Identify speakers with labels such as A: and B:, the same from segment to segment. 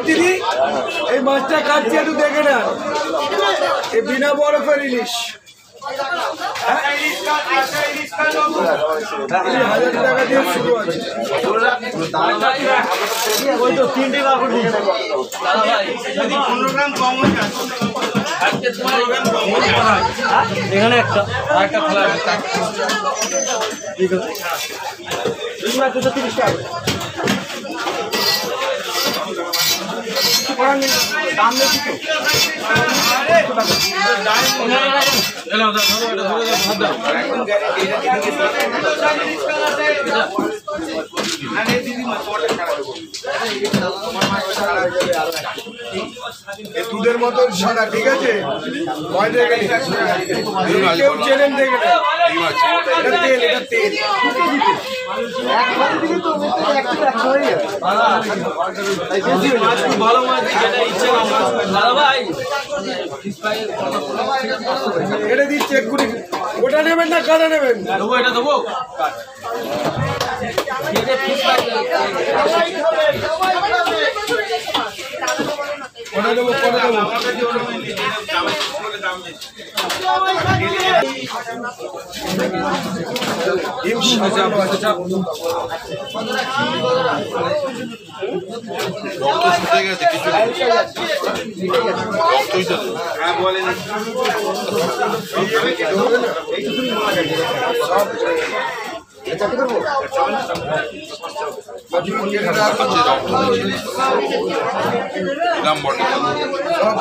A: দিদি এই মাছটা কাটছে একটু দেখে না, এই বিনা বরফের ইলিশ 1000 টাকা দিয়ে শুরু আছে। ওই তো 3টে কাপড় দিয়ে এখানে একটা আরেকটা খোলা আছে 230 টাকা দাম বেশি তো দুধের মতন সাদা, ঠিক আছে? কেউ চেনেন দেখে না, এটা তেল, এটা তেল। ভালো মাছ এটা দিচ্ছে এক্ষুনি। ওটা নেবেন না কাটা নেবেন? দেবো, এটা দেবো। ওটা দেবো, কটা দেবো?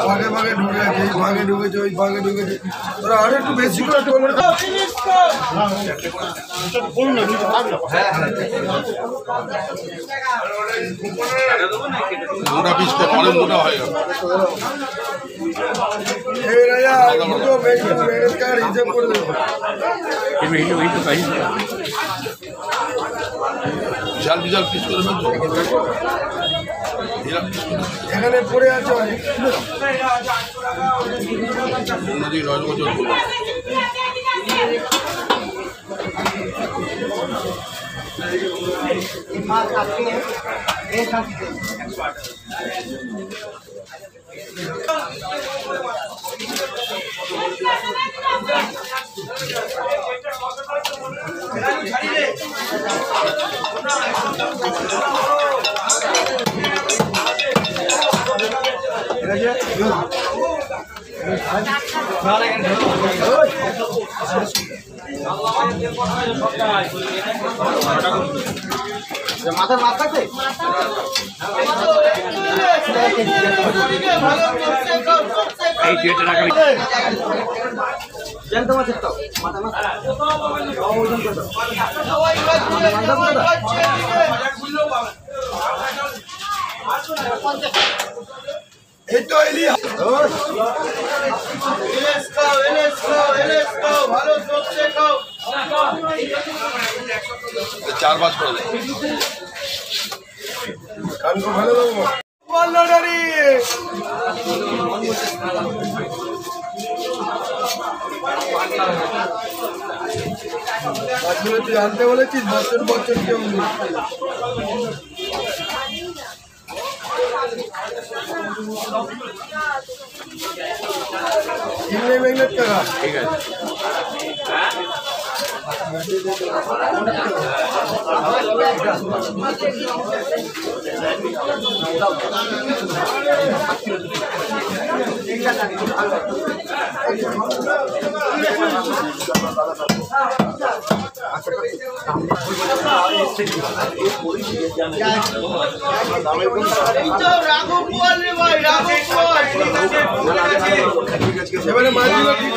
A: ভাগে ভাগে ঢুকেছে, এই ভাগে ঢুকেছে, ওই ভাগে ঢুকেছে। ওরা আরো একটু বেশি করে মোটা পিসটা অনেক মোটা হয়ে গেল। হিসাব করে দেবো। বিশাল বিশাল পিস করে এখানে পড়ে আছে মাথার মাছ থাকছে জ্যান্ত মাছের তো মাথা মাছ এই তো এলি ভালো সবচেয়ে খাও 4-5 করে দেয় কানকো ভালো লাগবো বললো গাড়ি তুই আনতে বলেছিস বছর বছর কেউ কিনলে মেঘনাথ টাকা ঠিক আছে এবারে মাছগুলো ঠিক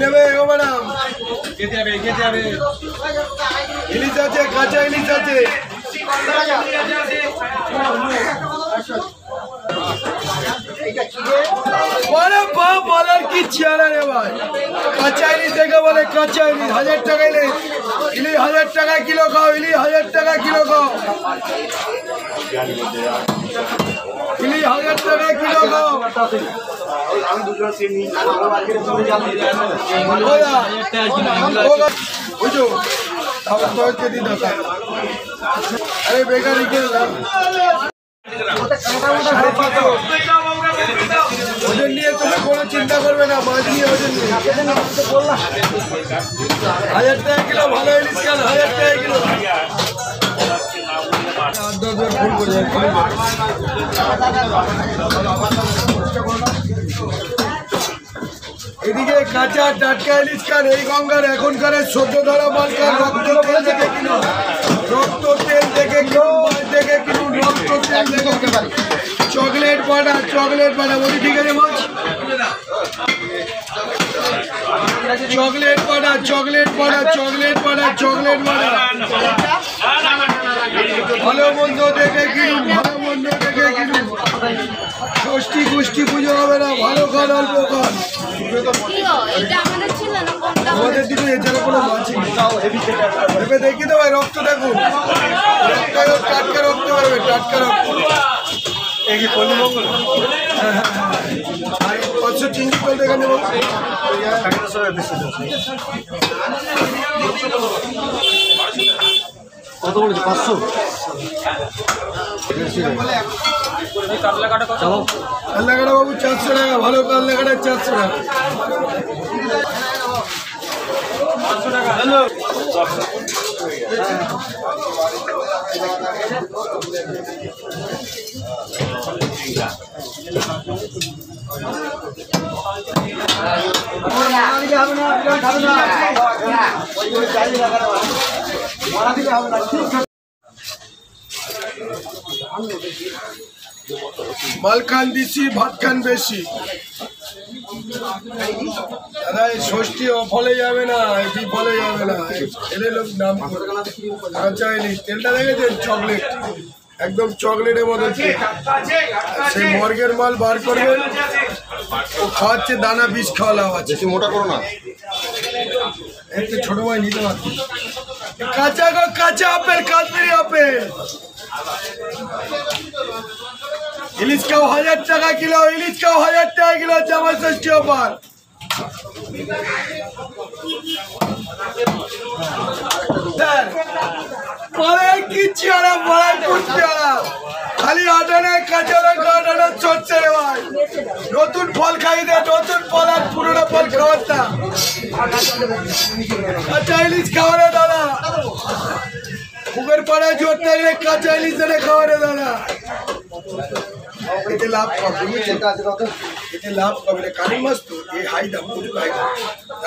A: নেবে গো ম্যাডাম ইলিশ আছে কাঁচা ইলিশ আছে বলার কি চেয়ারা রে ভাই কাঁচা ইলিশ দেখে বলে কাঁচা ইলিশ 1000 টাকা ইলিশ 1000 টাকা কিলো খাও ইলিশ 1000 টাকা কিলো খাও ইলিশ 1000 টাকা কিলো খাও আমি দুটো সিম নিয়ে বুঝো তারপর তোকে দিই দাদা আরে বেকারি কে ওজন নিয়ে তুমি কোনো চিন্তা করবে না মাছ নিয়ে ওজন নিয়ে 1000 টাকা কিলো ভালো ইলিশ কেন 1000 টাকা কিলো এদিকে কাঁচা টাটকা ইলিশ খান এই গঙ্গার এখনকার সদ্য ধরা মাল খান রক্ত তেল থেকে কিনুন রক্ত তেল থেকে কিনুন মাছ থেকে কিনুন রক্ত তেল থেকে কিনুন চকলেট বাটা বলি ঠিক আছে মাছ চকলেট বাটা ভালো মন্দ দেখে কিনুন ষষ্ঠী গোষ্ঠী পুজো হবে না ভালো খান অল্প খান আমাদের দিকে এছাড়া কোনো মাছই ভেবে দেখি তো ভাই রক্ত দেখুন টাটকা রক্ত পারবে টাটকা রক্ত আর 500 চিংড়ি কল দেখে নেব
B: কত বলেছে 500 কাটলা কাটা
A: বাবু 400 টাকা ভালো কাটলা কাটা 400 টাকা
B: 500 টাকা হ্যালো
A: মাল খান দিছি ভাত খান বেশি দাদা এই ষষ্ঠী ফলে যাবে না ফলে যাবে না এলে লোক দাম কাঁচা ইলিশ তেলটা দেখেছেন চকলেট একদম চকলেটের মতো সেই মর্গের মাল বার করবেন ও খাওয়াচ্ছে দানা বিষ খাওয়ালাম আছে
C: মোটা করো না
A: একটু ছোট ভাই নিতে পারছি কাঁচা আপেল কাশ্মীরি আপেল ইলিশ খাও 1000 টাকা কিলো জামাই ষষ্ঠী অফার কি চেয়ারা খালি আটানে কাঁচা লঙ্কা আটানে চড়ছে রে ভাই নতুন ফল খাই দে নতুন ফল আর পুরোনো ফল খাওয়াটা কাঁচা ইলিশ খাওয়া রে দাদা পুকুর পাড়ায় জোর থাকলে কাঁচা ইলিশ এনে খাওয়া রে দাদা এতে লাভ পাবে এতে লাভ পাবে কালী মাছ তো এই হাই দাম প্রচুর হাই দাম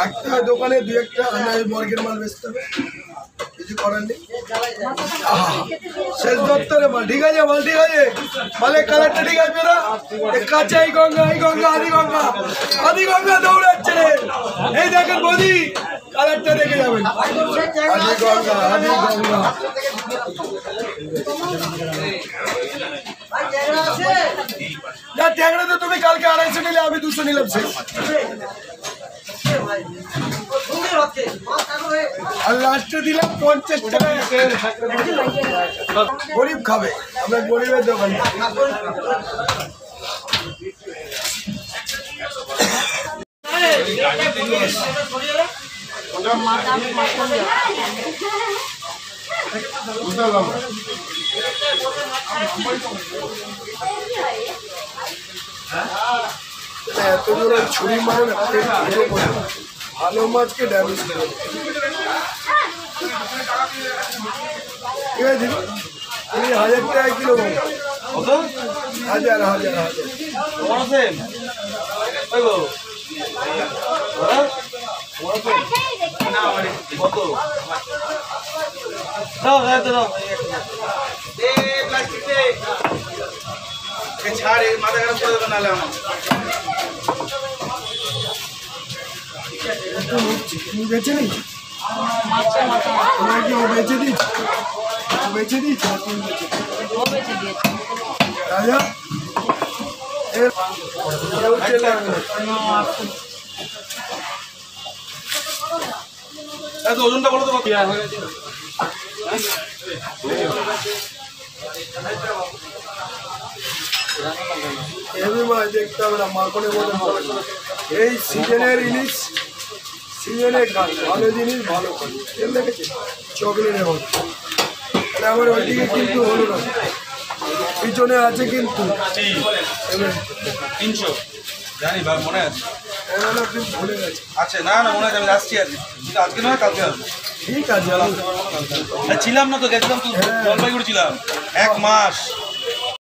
A: একটা দোকানে 2-1টা আনা মর্গের মাল বেচতে হবে কিছু করার নেই শেষ দপ্তরে মাল ঠিক আছে মালের কালারটা ঠিক আছে না কাঁচা এই গঙ্গা আদি গঙ্গা দৌড়াচ্ছে রে এই দেখেন বদি কালারটা দেখে যাবেন আদি গঙ্গা না ট্যাংরা তো তুমি কালকে 250 নিলে আমি 200 নিলাম সে আর লাস্টে দিলাম 50 টাকা গরিব খাবে আমরা গরিবের দোকান এত জোরে ছুরি মারে না ভালো মাছকে ড্যামেজ করে ঠিক আছে 1000 টাকা কিলো হাজার
B: ছাড়ে মাথা খারাপ করে দেবে নাহলে আমার
A: বেঁচে নেই তোমার কি ও বেঁচে দিচ্ছে রাজা
B: ওজনটা বলো তো
A: দেখতে হবে না মাখনে বলে এই সিজনের ইলিশ সিজনে খান, ভালো জিনিস ভালো খান। তেল দেখেছি চকলেটের মতো। তাহলে আমার ওইদিকে কিন্তু হলো না, পিছনে আছে কিন্তু
B: 300 জানি বা মনে আছে
A: আপনি ভুলে গেছে।
B: আচ্ছা না না মনে আছে আমি আসছি আজকে কিন্তু আজকে নয় কালকে আসবো
A: ঠিক আছে আমি
B: ছিলাম না তো গেছিলাম তো জলপাইগুড়ি ছিলাম 1 মাস